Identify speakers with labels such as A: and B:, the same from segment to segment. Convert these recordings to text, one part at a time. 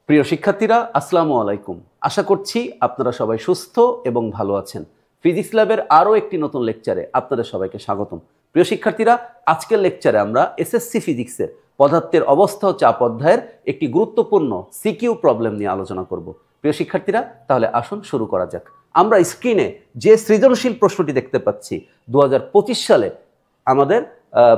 A: প্রিয় শিক্ষার্থীরা, আসসালামু আলাইকুম। আশা করছি আপনারা সবাই সুস্থ এবং ভালো আছেন। ফিজিক্স ল্যাবের আরও একটি নতুন লেকচারে আপনাদের সবাইকে স্বাগতম। প্রিয় শিক্ষার্থীরা, আজকের লেকচারে আমরা এসএসসি ফিজিক্সের পদার্থের অবস্থা ও চাপ অধ্যায়ের একটি গুরুত্বপূর্ণ সিকিউ প্রবলেম নিয়ে আলোচনা করব। প্রিয় শিক্ষার্থীরা, তাহলে আসুন শুরু করা যাক। আমরা স্ক্রিনে যে সৃজনশীল প্রশ্নটি দেখতে পাচ্ছি 2025 সালে আমাদের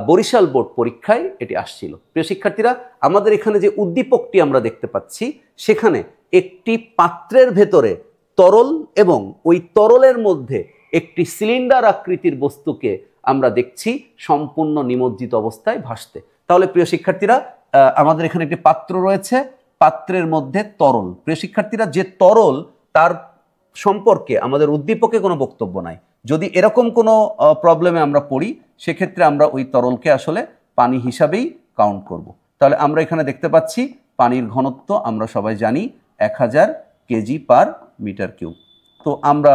A: বরিশাল বোর্ড পরীক্ষায় এটি আসছিল। প্রিয় শিক্ষার্থীরা, আমাদের এখানে যে উদ্দীপকটি আমরা দেখতে পাচ্ছি সেখানে একটি পাত্রের ভেতরে তরল এবং ওই তরলের মধ্যে একটি সিলিন্ডার আকৃতির বস্তুকে আমরা দেখছি সম্পূর্ণ নিমজ্জিত অবস্থায় ভাসতে। তাহলে প্রিয় শিক্ষার্থীরা, আমাদের এখানে একটি পাত্র রয়েছে, পাত্রের মধ্যে তরল। প্রিয় শিক্ষার্থীরা, যে তরল তার সম্পর্কে আমাদের উদ্দীপকে কোনো বক্তব্য নাই। যদি এরকম কোনো প্রবলেমে আমরা পড়ি সেক্ষেত্রে আমরা ওই তরলকে আসলে পানি হিসাবেই কাউন্ট করব। তাহলে আমরা এখানে দেখতে পাচ্ছি পানির ঘনত্ব আমরা সবাই জানি 1000 কেজি পার মিটার কিউব। তো আমরা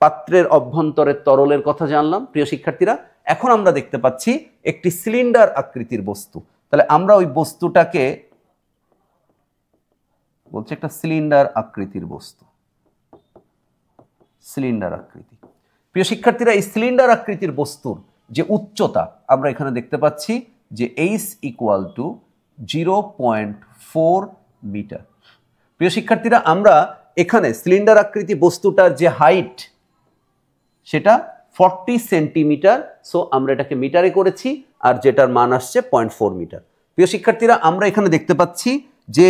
A: পাত্রের অভ্যন্তরের তরলের কথা জানলাম। প্রিয় শিক্ষার্থীরা, এখন আমরা দেখতে পাচ্ছি একটি সিলিন্ডার আকৃতির বস্তু। তাহলে আমরা ওই বস্তুটাকে বলছি একটা সিলিন্ডার আকৃতির বস্তু, সিলিন্ডার আকৃতি। প্রিয় শিক্ষার্থীরা, এই সিলিন্ডার আকৃতির বস্তুর যে উচ্চতা আমরা এখানে দেখতে পাচ্ছি যে h = 0.4 মিটার। প্রিয় শিক্ষার্থীরা, আমরা এখানে সিলিন্ডার আকৃতি বস্তুটার যে হাইট সেটা 40 সেন্টিমিটার। সো আমরা এটাকে মিটারে করেছি আর যেটার মান আসছে 0.4 মিটার। প্রিয় শিক্ষার্থীরা, আমরা এখানে দেখতে পাচ্ছি যে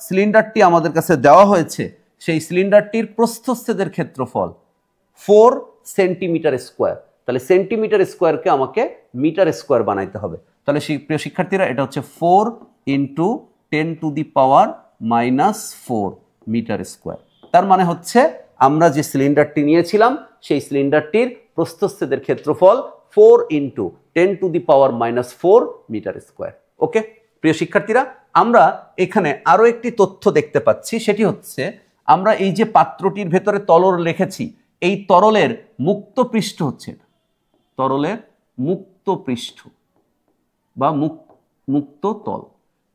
A: সিলিন্ডারটি আমাদের কাছে দেওয়া হয়েছে, সেই সিলিন্ডারটির প্রস্থচ্ছেদের ক্ষেত্রফল 4 সেন্টিমিটার স্কোয়ার। তাহলে সেন্টিমিটার স্কোয়ারকে আমাকে মিটার স্কোয়ার বানাইতে হবে। তাহলে প্রিয় শিক্ষার্থীরা, এটা হচ্ছে 4 × 10⁻⁻4 মিটার স্কোয়ার। তার মানে হচ্ছে আমরা যে সিলিন্ডারটি নিয়েছিলাম সেই সিলিন্ডারটির প্রস্থচ্ছেদের ক্ষেত্রফল 4 × 10⁻⁻4 মিটার স্কোয়ার। ওকে প্রিয় শিক্ষার্থীরা, আমরা এখানে আরো একটি তথ্য দেখতে পাচ্ছি, সেটি হচ্ছে আমরা এই যে পাত্রটির ভেতরে তরল রেখেছি, এই তরলের মুক্ত পৃষ্ঠ হচ্ছে তরলের মুক্ত পৃষ্ঠ বা মুক্ত তল।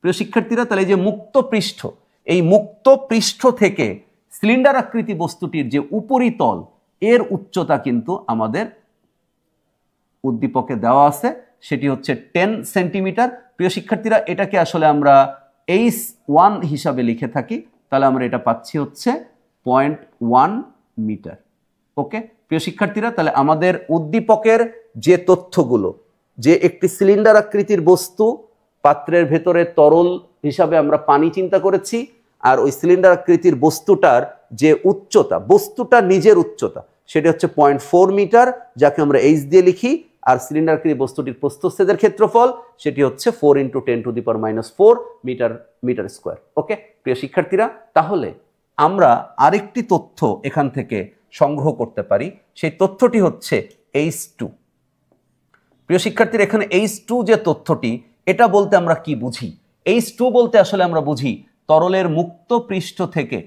A: প্রিয় শিক্ষার্থীরা, তাহলে এই যে মুক্ত পৃষ্ঠ, এই মুক্ত পৃষ্ঠ থেকে সিলিন্ডার আকৃতি বস্তুটির যে উপরিতল এর উচ্চতা কিন্তু আমাদের উদ্দীপকে দেওয়া আছে, সেটি হচ্ছে 10 সেন্টিমিটার। প্রিয় শিক্ষার্থীরা, এটাকে আসলে আমরা h1 হিসাবে লিখে থাকি, তাহলে আমরা এটা পাচ্ছি হচ্ছে 0.1 মিটার। ওকে প্রিয় শিক্ষার্থীরা, তাহলে আমাদের উদ্দীপকের যে তথ্যগুলো, যে একটি সিলিন্ডার আকৃতির বস্তু, পাত্রের ভেতরে তরল হিসাবে আমরা পানি চিন্তা করেছি, আর ওই সিলিন্ডার আকৃতির বস্তুটার যে উচ্চতা, বস্তুটা নিজের উচ্চতা, সেটা হচ্ছে 0.4 মিটার, যাকে আমরা h দিয়ে লিখি। আর সিলিন্ডার আকৃতির বস্তুটির প্রস্থচ্ছেদের ক্ষেত্রফল সেটি হচ্ছে 4 × 10⁻⁻4 মিটার স্কোয়ার। ওকে প্রিয় শিক্ষার্থীরা, তাহলে আমরা আরেকটি তথ্য এখান থেকে সংগ্রহ করতে পারি, সেই তথ্যটি হচ্ছে H2। প্রিয় শিক্ষার্থীরা, এখানে H2 যে তথ্যটি, এটা বলতে আমরা কি বুঝি? H2 বলতে আসলে আমরা বুঝি তরলের মুক্ত পৃষ্ঠ থেকে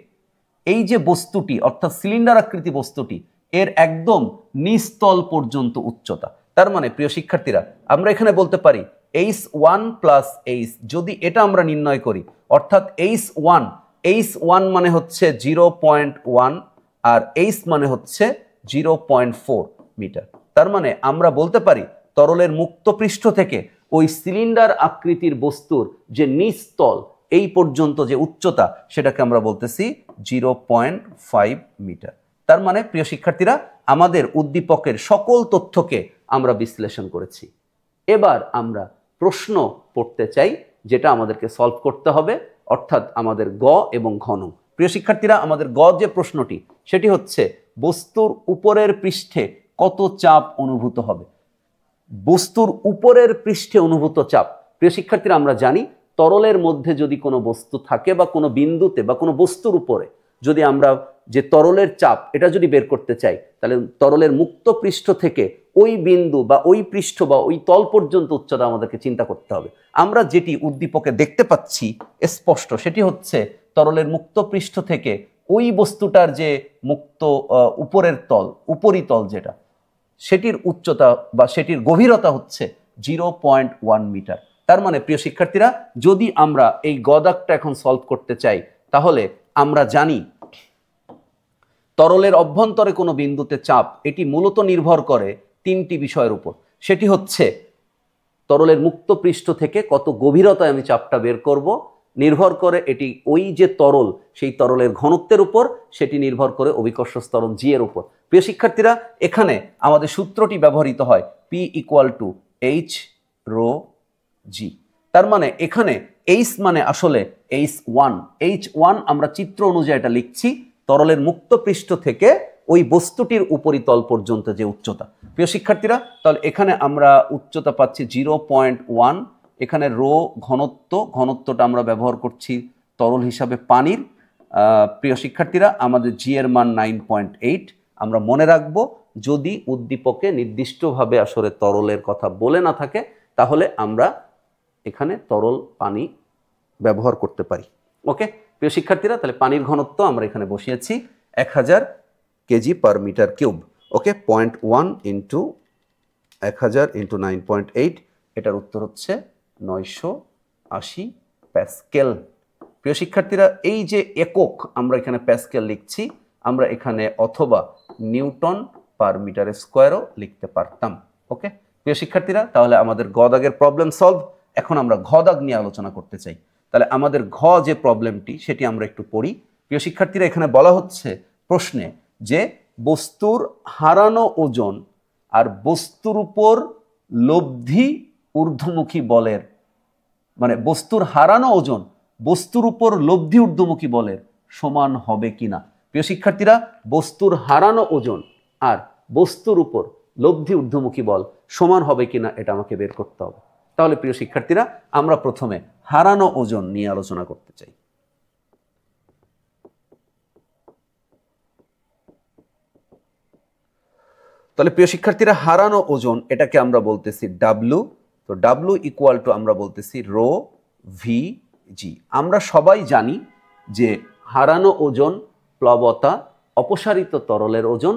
A: এই যে বস্তুটি অর্থাৎ সিলিন্ডার আকৃতি বস্তুটি এর একদম নিচতল পর্যন্ত উচ্চতা। তার মানে প্রিয় শিক্ষার্থীরা, আমরা এখানে বলতে পারি h1 + h, যদি এটা আমরা নির্ণয় করি অর্থাৎ h1 মানে হচ্ছে 0.1 আর h মানে হচ্ছে 0.4 মিটার। তার মানে আমরা বলতে পারি তরলের মুক্ত পৃষ্ঠ থেকে ওই সিলিন্ডার আকৃতির বস্তুর যে নিচতল এই পর্যন্ত যে উচ্চতা, সেটাকে আমরা বলতেছি 0.5 মিটার। তার মানে প্রিয় শিক্ষার্থীরা, আমাদের উদ্দীপকের সকল তথ্যকে আমরা বিশ্লেষণ করেছি। এবার আমরা প্রশ্ন পড়তে চাই, যেটা আমাদেরকে সলভ করতে হবে, অর্থাৎ আমাদের গ এবং ঘ নং। প্রিয় শিক্ষার্থীরা, আমাদের গ যে প্রশ্নটি, সেটি হচ্ছে বস্তুর উপরের পৃষ্ঠে কত চাপ অনুভূত হবে। বস্তুর উপরের পৃষ্ঠে অনুভূত চাপ। প্রিয় শিক্ষার্থীরা, আমরা জানি তরলের মধ্যে যদি কোনো বস্তু থাকে বা কোনো বিন্দুতে বা কোনো বস্তুর উপরে যদি আমরা যে তরলের চাপ এটা যদি বের করতে চাই, তাহলে তরলের মুক্ত পৃষ্ঠ থেকে ওই বিন্দু বা ওই পৃষ্ঠ বা ওই তল পর্যন্ত উচ্চতা আমাদেরকে চিন্তা করতে হবে। আমরা যেটি উদ্দীপকে দেখতে পাচ্ছি স্পষ্ট, সেটি হচ্ছে তরলের মুক্ত পৃষ্ঠ থেকে ওই বস্তুটার যে মুক্ত উপরের তল, উপরিতল যেটা, সেটির উচ্চতা বা সেটির গভীরতা হচ্ছে 0.1 মিটার। তার মানে প্রিয় শিক্ষার্থীরা, যদি আমরা এই গ দাগটা এখন সলভ করতে চাই, তাহলে আমরা জানি তরলের অভ্যন্তরে কোনো বিন্দুতে চাপ, এটি মূলত নির্ভর করে তিনটি বিষয়ের উপর। সেটি হচ্ছে তরলের মুক্ত পৃষ্ঠ থেকে কত গভীরতায় আমি চাপটা বের করব, নির্ভর করে এটি ওই যে তরল, সেই তরলের ঘনত্বের উপর, সেটি নির্ভর করে অভিকর্ষ ত্বরণ জি এর উপর। প্রিয় শিক্ষার্থীরা, এখানে আমাদের সূত্রটি ব্যবহৃত হয় P = H ρ G। তার মানে এখানে H মানে আসলে H1, H1 আমরা চিত্র অনুযায়ী এটা লিখছি, তরলের মুক্ত পৃষ্ঠ থেকে ওই বস্তুটির উপরিতল পর্যন্ত যে উচ্চতা। প্রিয় শিক্ষার্থীরা, তাহলে এখানে আমরা উচ্চতা পাচ্ছি 0.1, এখানে রো ঘনত্বটা আমরা ব্যবহার করছি তরল হিসাবে পানির। প্রিয় শিক্ষার্থীরা, আমাদের জি এর মান 9.8। আমরা মনে রাখব, যদি উদ্দীপকে নির্দিষ্টভাবে আসলে তরলের কথা বলে না থাকে, তাহলে আমরা এখানে তরল পানি ব্যবহার করতে পারি। ওকে প্রিয় শিক্ষার্থীরা, তাহলে পানির ঘনত্ব আমরা এখানে বসিয়েছি 1000 kg/m³। ওকে, 0.1 × 1000 × 9.8, এটার উত্তর হচ্ছে 980 প্যাসকেল। প্রিয় শিক্ষার্থীরা, এই যে একক আমরা এখানে প্যাসকেল লিখছি, আমরা এখানে অথবা নিউটন/মিটার স্কোয়ারও লিখতে পারতাম। ওকে প্রিয় শিক্ষার্থীরা, তাহলে আমাদের গ দাগের প্রবলেম সলভ। এখন আমরা ঘ দাগ নিয়ে আলোচনা করতে চাই। তাহলে আমাদের ঘ যে প্রবলেমটি, সেটি আমরা একটু পড়ি। প্রিয় শিক্ষার্থীরা, এখানে বলা হচ্ছে প্রশ্নে যে বস্তুর হারানো ওজন আর বস্তুর উপর লব্ধি ঊর্ধ্বমুখী বলের, মানে বস্তুর হারানো ওজন বস্তুর উপর লব্ধি ঊর্ধ্বমুখী বলের সমান হবে কিনা। প্রিয় শিক্ষার্থীরা, বস্তুর হারানো ওজন আর বস্তুর উপর লব্ধি ঊর্ধ্বমুখী বল সমান হবে কিনা, এটা আমাকে বের করতে হবে। তাহলে প্রিয় শিক্ষার্থীরা, আমরা প্রথমে হারানো ওজন নিয়ে আলোচনা করতে চাই। তাহলে প্রিয় শিক্ষার্থীরা, হারানো ওজন এটাকে আমরা বলতেছি ডাব্লু। তো ডাব্লু = আমরা বলতেছি রো ভি জি। আমরা সবাই জানি যে হারানো ওজন, প্লবতা, অপসারিত তরলের ওজন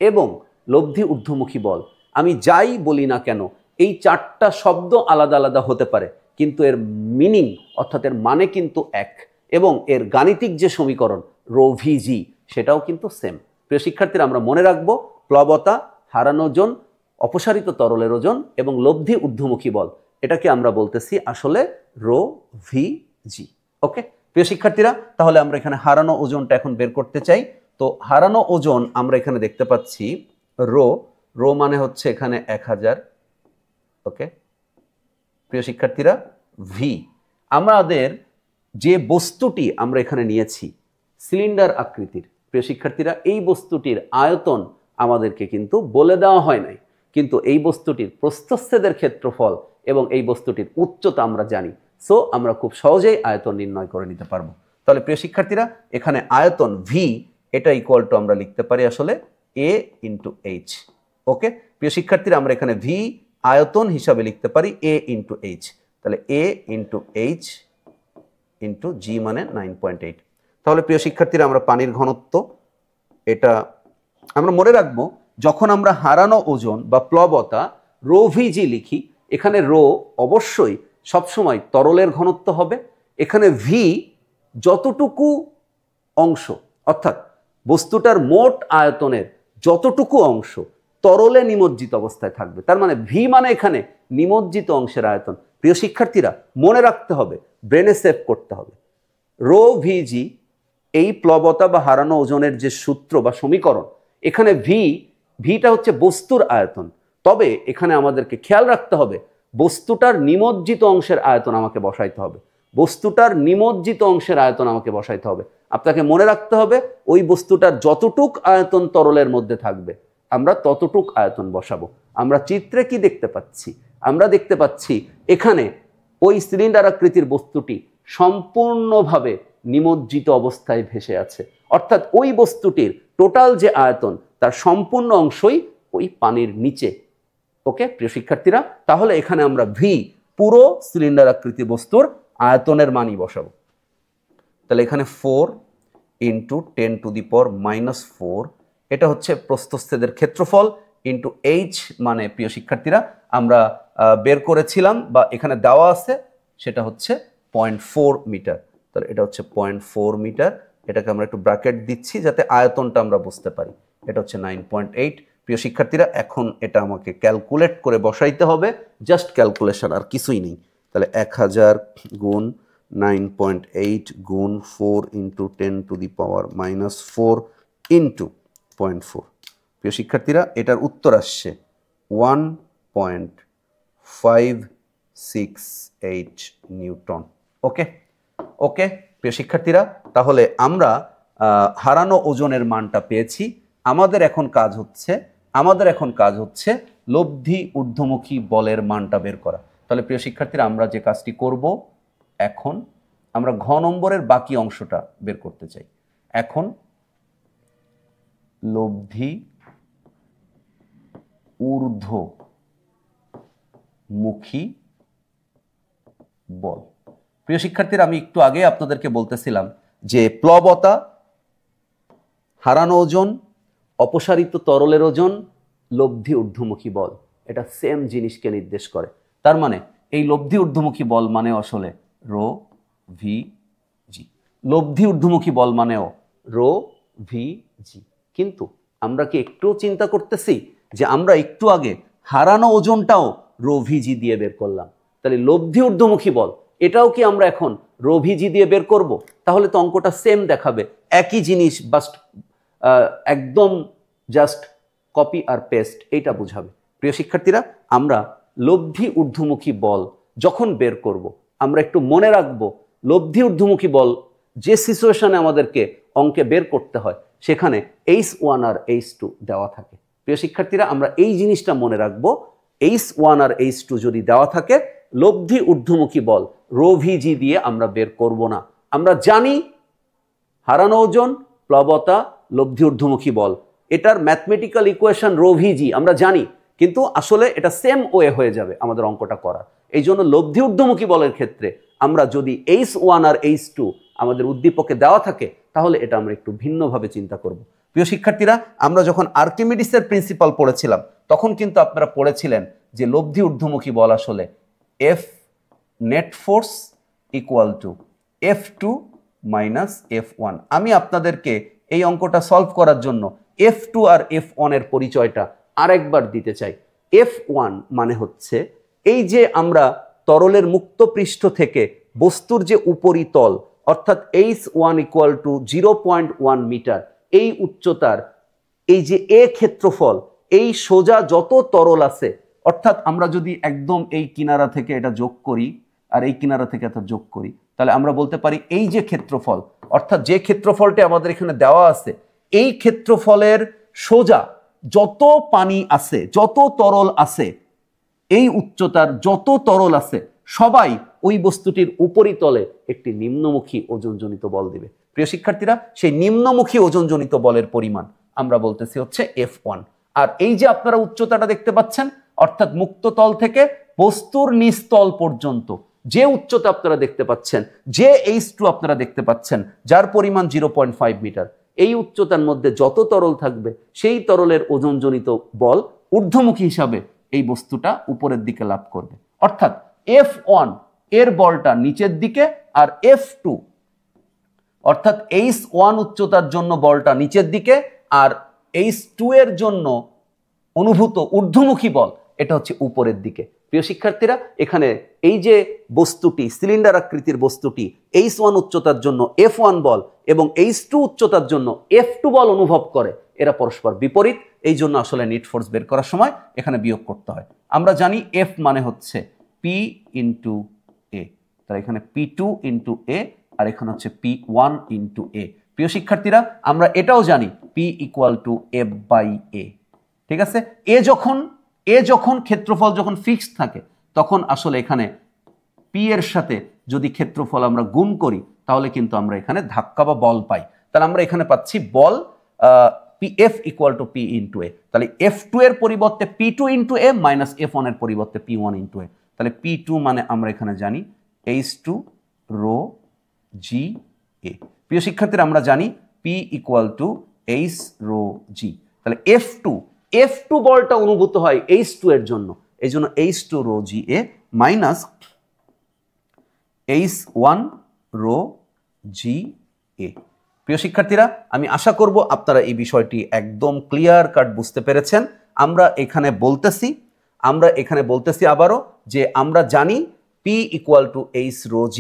A: এবং লব্ধি ঊর্ধ্বমুখী বল, আমি যাই বলি না কেন, এই চারটা শব্দ আলাদা আলাদা হতে পারে, কিন্তু এর মিনিং অর্থাৎ এর মানে কিন্তু এক, এবং এর গাণিতিক যে সমীকরণ রো ভি জি, সেটাও কিন্তু সেম। প্রিয় শিক্ষার্থীরা, আমরা মনে রাখবো প্লবতা, হারানো ওজন, অপসারিত তরলের ওজন এবং লব্ধি ঊর্ধ্বমুখী বল, এটাকে আমরা বলতেছি আসলে রো ভি জি। ওকে প্রিয় শিক্ষার্থীরা, তাহলে আমরা এখানে হারানো ওজনটা এখন বের করতে চাই। তো হারানো ওজন আমরা এখানে দেখতে পাচ্ছি রো মানে হচ্ছে এখানে 1000। ওকে প্রিয় শিক্ষার্থীরা, ভি, আমাদের যে বস্তুটি আমরা এখানে নিয়েছি সিলিন্ডার আকৃতির, প্রিয় শিক্ষার্থীরা, এই বস্তুটির আয়তন আমাদেরকে কিন্তু বলে দেওয়া হয় নাই, কিন্তু এই বস্তুটির প্রস্থচ্ছেদের ক্ষেত্রফল এবং এই বস্তুটির উচ্চতা আমরা জানি। সো আমরা খুব সহজেই আয়তন নির্ণয় করে নিতে পারবো। তাহলে প্রিয় শিক্ষার্থীরা, এখানে আয়তন ভি, এটা = আমরা লিখতে পারি আসলে A × H। ওকে প্রিয় শিক্ষার্থীরা, আমরা এখানে ভি আয়তন হিসাবে লিখতে পারি A × H। তাহলে A × H × G মানে 9.8। তাহলে প্রিয় শিক্ষার্থীরা, আমরা পানির ঘনত্ব, এটা আমরা মনে রাখবো, যখন আমরা হারানো ওজন বা প্লবতা রো ভি জি লিখি, এখানে রো অবশ্যই সবসময় তরলের ঘনত্ব হবে, এখানে ভি যতটুকু অংশ, অর্থাৎ বস্তুটার মোট আয়তনের যতটুকু অংশ তরলে নিমজ্জিত অবস্থায় থাকবে, তার মানে ভি মানে এখানে নিমজ্জিত অংশের আয়তন। প্রিয় শিক্ষার্থীরা, মনে রাখতে হবে, ব্রেনে সেভ করতে হবে, রো ভি জি এই প্লবতা বা হারানো ওজনের যে সূত্র বা সমীকরণ, এখানে ভিটা হচ্ছে বস্তুর আয়তন। তবে এখানে আমাদেরকে খেয়াল রাখতে হবে, বস্তুটার নিমজ্জিত অংশের আয়তন আমাকে বসাইতে হবে, বস্তুটার নিমজ্জিত অংশের আয়তন আমাকে বসাইতে হবে। আপনাকে মনে রাখতে হবে, ওই বস্তুটার যতটুক আয়তন তরলের মধ্যে থাকবে, আমরা ততটুক আয়তন বসাবো। আমরা চিত্রে কি দেখতে পাচ্ছি? আমরা দেখতে পাচ্ছি এখানে ওই সিলিন্ডার আকৃতির বস্তুটি সম্পূর্ণভাবে নিমজ্জিত অবস্থায় ভেসে আছে, অর্থাৎ ওই বস্তুটির টোটাল যে আয়তন, তার সম্পূর্ণ অংশই ওই পানির নিচে। ওকে প্রিয় শিক্ষার্থীরা, তাহলে এখানে আমরা ভি পুরো সিলিন্ডার আকৃতি বস্তুর আয়তনের মানই বসাবো। তাহলে এখানে 4 × 10⁻⁻⁴, এটা হচ্ছে প্রস্থচ্ছেদের ক্ষেত্রফল, ইন্টু এইচ মানে প্রিয় শিক্ষার্থীরা আমরা বের করেছিলাম বা এখানে দেওয়া আছে সেটা হচ্ছে 0.4 মিটার। তাহলে এটা হচ্ছে 0.4 মিটার। এটাকে আমরা একটু ব্র্যাকেট দিচ্ছি যাতে আয়তনটা আমরা বুঝতে পারি। এটা হচ্ছে 9.8। প্রিয় শিক্ষার্থীরা, এখন এটা আমাকে ক্যালকুলেট করে বসাইতে হবে, জাস্ট ক্যালকুলেশন, আর কিছুই নেই। তাহলে 1000 গুণ 9.8 গুণ 4 ইন্টু 10⁻⁻4 ইন্টু 0.4। প্রিয় শিক্ষার্থীরা, এটার উত্তর আসছে 1.568 নিউটন। ওকে ওকে প্রিয় শিক্ষার্থীরা, তাহলে আমরা হারানো ওজনের মানটা পেয়েছি। আমাদের এখন কাজ হচ্ছে লব্ধি ঊর্ধ্বমুখী বলের মানটা বের করা। তাহলে প্রিয় শিক্ষার্থীরা, আমরা যে কাজটি করব, এখন আমরা ঘ নম্বরের বাকি অংশটা বের করতে চাই। এখন লব্ধি ঊর্ধ্বমুখী বল। প্রিয় শিক্ষার্থীরা, আমি একটু আগে আপনাদেরকে বলতেছিলাম যে প্লবতা, হারানো ওজন, অপসারিত তরলের ওজন, লব্ধি ঊর্ধ্বমুখী বল, এটা সেম জিনিসকে নির্দেশ করে। তার মানে এই লব্ধি ঊর্ধ্বমুখী বল মানে আসলে রো ভি জি। লব্ধি ঊর্ধ্বমুখী বল মানেও রো ভি জি। কিন্তু আমরা কি একটু চিন্তা করতেছি যে আমরা একটু আগে হারানো ওজনটাও রো ভি জি দিয়ে বের করলাম, তাহলে লব্ধি ঊর্ধ্বমুখী বল এটাও কি আমরা এখন রো ভি জি দিয়ে বের করব? তাহলে তো অঙ্কটা সেম দেখাবে, একই জিনিস, বাস্ট একদম জাস্ট কপি আর পেস্ট, এইটা বুঝাবে। প্রিয় শিক্ষার্থীরা, আমরা লব্ধি ঊর্ধ্বমুখী বল যখন বের করব, আমরা একটু মনে রাখবো লব্ধি ঊর্ধ্বমুখী বল যে সিচুয়েশনে আমাদেরকে অঙ্কে বের করতে হয় সেখানে H1 আর H2 দেওয়া থাকে। প্রিয় শিক্ষার্থীরা, আমরা এই জিনিসটা মনে রাখবো, H1 আর H2 যদি দেওয়া থাকে, লব্ধি ঊর্ধ্বমুখী বল রো ভিজি দিয়ে আমরা বের করব না। আমরা জানি হারানো ওজন, প্লবতা, লব্ধি ঊর্ধ্বমুখী বল, এটার ম্যাথমেটিক্যাল ইকুয়েশন রো ভিজি আমরা জানি, কিন্তু আসলে এটা সেম ওয়ে হয়ে যাবে আমাদের অঙ্কটা করার। এই জন্য লব্ধি ঊর্ধ্বমুখী বলের ক্ষেত্রে আমরা যদি H1 আর H2 আমাদের উদ্দীপকে দেওয়া থাকে, তাহলে এটা আমরা একটু ভিন্নভাবে চিন্তা করব। প্রিয় শিক্ষার্থীরা, আমরা যখন আর্কিমিডিসের প্রিন্সিপাল পড়েছিলাম তখন কিন্তু আপনারা পড়েছিলেন যে লব্ধি ঊর্ধ্বমুখী বল আসলে F net force equal to F2 minus F1। আমি আপনাদেরকে এই অঙ্কটা সলভ করার জন্য F2 আর F1 এর পরিচয়টা আরেকবার দিতে চাই। F1 মানে হচ্ছে এই যে আমরা তরলের মুক্ত পৃষ্ঠ থেকে বস্তুর যে উপরিতল, অর্থাৎ H1 ইকুয়াল টু 0.1 মিটার, এই উচ্চতার এই যে এ ক্ষেত্রফল, এই সোজা যত তরল আছে, অর্থাৎ আমরা যদি একদম এই কিনারা থেকে এটা যোগ করি আর এই কিনারা থেকে এটা যোগ করি, তাহলে আমরা বলতে পারি এই যে ক্ষেত্রফল, অর্থাৎ যে ক্ষেত্রফলটি আমাদের এখানে দেওয়া আছে, এই ক্ষেত্রফলের সোজা যত পানি আছে, যত তরল আছে, এই উচ্চতার যত তরল আছে, সবাই ওই বস্তুটির উপরিতলে একটি নিম্নমুখী ওজনজনিত বল দিবে। প্রিয় শিক্ষার্থীরা, সেই নিম্নমুখী ওজনজনিত বলের পরিমাণ আমরা বলতেছি হচ্ছে F1। আর এই যে আপনারা উচ্চতাটা দেখতে পাচ্ছেন, অর্থাৎ মুক্ত তল থেকে বস্তুর নিচতল পর্যন্ত যে উচ্চতা আপনারা দেখতে পাচ্ছেন, যে H2 আপনারা দেখতে পাচ্ছেন, যার পরিমাণ 0.5 মিটার, এই উচ্চতার মধ্যে যত তরল থাকবে সেই তরলের ওজনজনিত বল ঊর্ধ্বমুখী হিসাবে এই বস্তুটা উপরের দিকে লাভ করবে। অর্থাৎ F1 এর বলটা নিচের দিকে, আর F2 অর্থাৎ H1 উচ্চতার জন্য বলটা নিচের দিকে, আর H2 এর জন্য অনুভূত ঊর্ধ্বমুখী বল এটা হচ্ছে উপরের দিকে। প্রিয় শিক্ষার্থীরা, এখানে এই যে বস্তুটি, সিলিন্ডার আকৃতির বস্তুটি H1 উচ্চতার জন্য F1 বল এবং H2 উচ্চতার জন্য F2 বল অনুভব করে, এরা পরস্পর বিপরীত। এই জন্য আসলে নিট ফোর্স বের করার সময় এখানে বিয়োগ করতে হয়। আমরা জানি F মানে হচ্ছে P ইন্টু A, তাহলে এখানে P2 ইন্টু A আর এখানে হচ্ছে P1 ইন্টু A। প্রিয় শিক্ষার্থীরা, আমরা এটাও জানি P equal to F by A। ঠিক আছে, এ যখন ক্ষেত্রফল যখন ফিক্সড থাকে, তখন আসলে এখানে পি এর সাথে যদি ক্ষেত্রফল আমরা গুণ করি, তাহলে কিন্তু আমরা এখানে ধাক্কা বা বল পাই। তাহলে আমরা এখানে পাচ্ছি বল F equal to P into A। তাহলে F2 এর পরিবর্তে P2 into A minus F1 এর পরিবর্তে P1 ইন্টু A। তাহলে P2 মানে আমরা এখানে জানি H2 রো জি A। প্রিয় শিক্ষার্থীরা, আমরা জানি P equal to H rho g. তাহলে F2 বলটা অনুভূত হয় H2 এর জন্য, এই জন্য H2 rho GA minus H1 rho GA। প্রিয় শিক্ষার্থীরা, আমি আশা করব আপনারা এই বিষয়টি একদম ক্লিয়ার কাট বুঝতে পেরেছেন। আমরা এখানে বলতেছি আবারও যে আমরা জানি P equal to H rho G,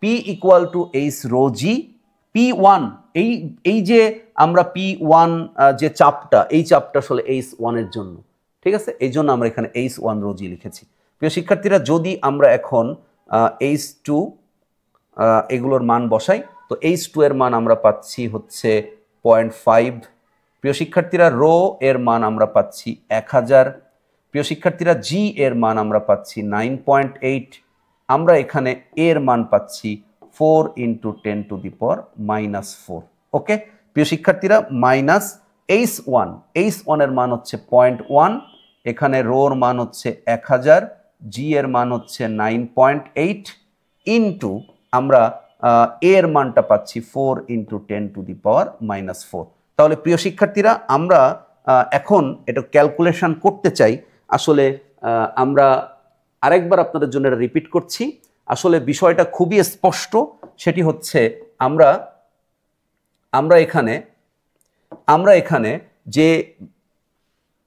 A: P equal to H rho G, P1 এই যে আমরা P1 যে চাপটা, এই চাপটা আসলে H1 এর জন্য, ঠিক আছে? এই জন্য আমরা এখানে H1 রো G লিখেছি। প্রিয় শিক্ষার্থীরা, যদি আমরা এখন H2 এগুলোর মান বসাই, তো H2 এর মান আমরা পাচ্ছি হচ্ছে 0.5। প্রিয় শিক্ষার্থীরা, রো এর মান আমরা পাচ্ছি 1000। প্রিয় শিক্ষার্থীরা, জি এর মান আমরা পাচ্ছি 9.8। আমরা এখানে এর মান পাচ্ছি 4 × 10⁻⁻⁴। ওকে প্রিয় শিক্ষার্থীরা, মাইনাস H1 এর মান হচ্ছে 0.1, এখানে রোর মান হচ্ছে 1000, জি এর মান হচ্ছে 9.8 ইন্টু আমরা এর মানটা পাচ্ছি 4 × 10⁻⁻⁴। তাহলে প্রিয় শিক্ষার্থীরা, আমরা এখন এটা ক্যালকুলেশন করতে চাই। আসলে আমরা আরেকবার আপনাদের জন্য এটা রিপিট করছি। আসলে বিষয়টা খুবই স্পষ্ট, সেটি হচ্ছে আমরা এখানে যে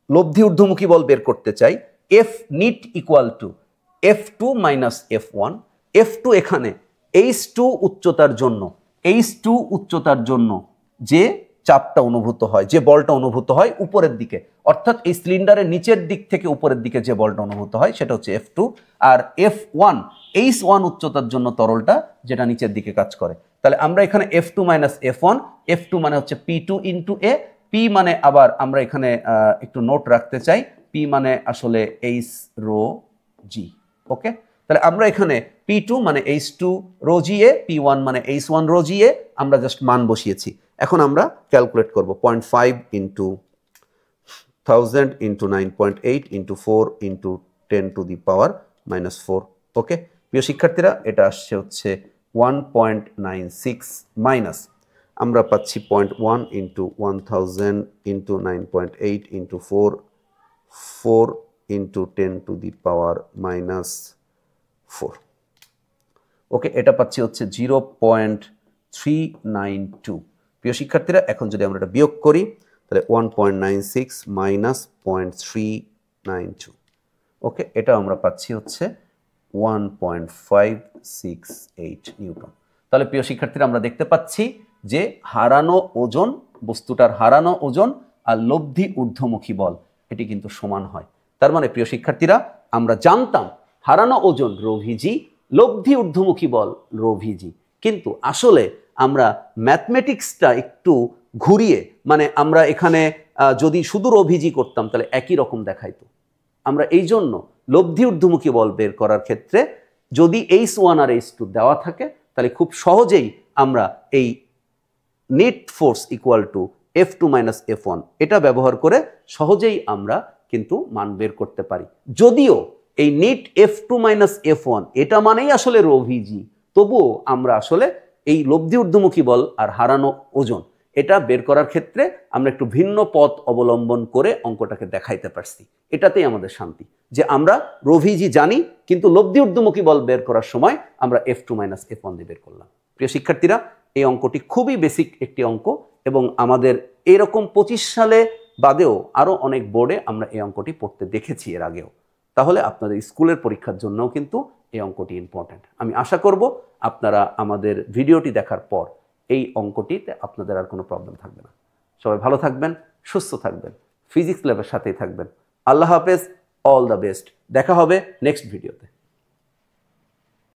A: লব্ধি ঊর্ধ্বমুখী বল বের করতে চাই, F net equal to F2 minus F1। F2 এখানে H2 উচ্চতার জন্য যে চাপটা অনুভূত হয়, যে বলটা অনুভূত হয় উপরের দিকে, অর্থাৎ এই সিলিন্ডারের নিচের দিক থেকে উপরের দিকে যে বলটা অনুভূত হয় সেটা হচ্ছে F2। আর F1 H1 উচ্চতার জন্য তরলটা, যেটা নিচের দিকে কাজ করে। তাহলে আমরা এখানে F2 মাইনাস F1, F2 মানে হচ্ছে P2 ইন্টু A, P মানে আবার আমরা এখানে একটু নোট রাখতে চাই, P মানে আসলে H রো G। ওকে, তাহলে আমরা এখানে P2 মানে H2 রো GA, P1 মানে H1 রো GA, আমরা জাস্ট মান বসিয়েছি। এখন আমরা ক্যালকুলেট করব 0.5 × 1000 × 9.8 × 4 × 10⁻⁻⁴। ওকে প্রিয় শিক্ষার্থীরা, এটা আসছে হচ্ছে 1.96 মাইনাস আমরা পাচ্ছি 0.1 × 1000 × 9.8 × 4 × 10⁻⁻⁴। ওকে, এটা পাচ্ছি হচ্ছে 0.392। প্রিয় শিক্ষার্থীরা, এখন যদি আমরা এটা বিয়োগ করি, তাহলে 1.96 মাইনাস 0.392। ওকে, এটা আমরা পাচ্ছি হচ্ছে 1.568 নিউটন। তাহলে প্রিয় শিক্ষার্থীরা, আমরা দেখতে পাচ্ছি যে হারানো ওজন, বস্তুটার হারানো ওজন আর লব্ধি ঊর্ধ্বমুখী বল এটি কিন্তু সমান হয়। তার মানে প্রিয় শিক্ষার্থীরা, আমরা জানতাম হারানো ওজন রো ভিজি, লব্ধি ঊর্ধ্বমুখী বল রো ভিজি, কিন্তু আসলে আমরা ম্যাথমেটিক্সটা একটু ঘুরিয়ে, মানে আমরা এখানে যদি শুধু রো ভিজি করতাম তাহলে একই রকম দেখাইতো। আমরা এই জন্য লব্ধি ঊর্ধ্বমুখী বল বের করার ক্ষেত্রে যদি H1 আর H2 দেওয়া থাকে, তাহলে খুব সহজেই আমরা এই net force equal to F2 minus F1 এটা ব্যবহার করে সহজেই আমরা কিন্তু মান বের করতে পারি। যদিও এই নেট F2 মাইনাস F1 এটা মানেই আসলে রো ভিজি, তবুও আমরা আসলে এই লব্ধি ঊর্ধ্বমুখী বল আর হারানো ওজন এটা বের করার ক্ষেত্রে আমরা একটু ভিন্ন পথ অবলম্বন করে অঙ্কটাকে দেখাইতে পারছি। এটাতেই আমাদের শান্তি, যে আমরা রো ভিজি জানি, কিন্তু লব্ধি ঊর্ধ্বমুখী বল বের করার সময় আমরা F2 মাইনাস F1 দিয়ে বের করলাম। প্রিয় শিক্ষার্থীরা, এই অঙ্কটি খুবই বেসিক একটি অঙ্ক, এবং আমাদের এরকম 25 সালে বাদেও আরও অনেক বোর্ডে আমরা এই অঙ্কটি পড়তে দেখেছি এর আগেও। তাহলে আপনাদের স্কুলের পরীক্ষার জন্যও কিন্তু এই অঙ্কটি ইম্পর্ট্যান্ট। আমি আশা করব আপনারা আমাদের ভিডিওটি দেখার পর এই অঙ্কটিতে আপনাদের আর কোনো প্রবলেম থাকবে না। সবাই ভালো থাকবেন, সুস্থ থাকবেন, ফিজিক্স ল্যাবের সাথেই থাকবেন। আল্লাহ হাফেজ, অল দ্য বেস্ট। দেখা হবে নেক্সট ভিডিওতে।